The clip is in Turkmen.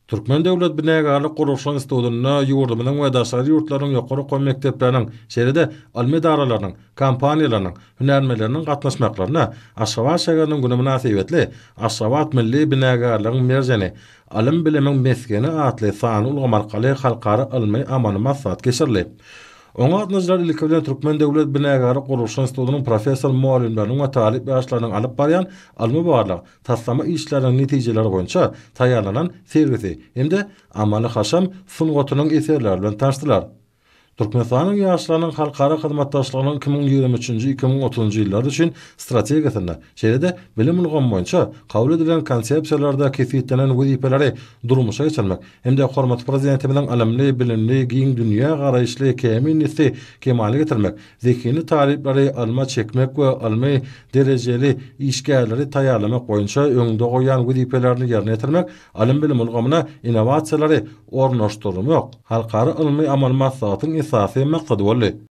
Türkmen Döwlet Binägarlyk Gurulşyň institutyna ýurdumyň we daşary ýurtlaryň ýokary gowy mekdepleriniň, şeýle-de almy edaralarynyň, kompaniýalaryň, hünärmeleriniň gatnaşmaklaryna Aşgabat şäheriniň güni münasibetli Aşgabat Milli Binägarlygyň merjeni, alim bilimiň meskeni atly sany ulgamarkaly halkara ilmi amany maksat geçirli. Oňa atnaşlar ilki bilen Türkmen Döwlet Binägary Gurulşyň institutynyň professor muallimläriniň we talip ýaşlarynyň alyp barýan almy barlyk taslama işleriniň netijeleri boýunça taýýarlanan serwisi hemde amaly haşam sungatynyň eserleri bilen tanışdylar. Türkmenistanyň ýaşlarynyň halkara hyzmatdaşlygynyň 2023-2030 ýyllar üçin strategiýasyna, şeýle-de bilim ulgamy boýunça kabul edilen konsepsiýalarda kefiýetlenen wezipeleri durmuşa geçirmek, hemde hormat prezidentimiň alamly, bilimli, giň dünýä garaýşly keminisi kemale getirmek, zekini talipleri alma çekmek we almy derejeli işgärleri taýýarlamak boýunça öňde goýan wezipelerini ýerine ýetirmek, alim bilim ulgamyna innovasiýalary ornaşdyrmak, halkara ilmi amal maksadyň esasy maksady boldy.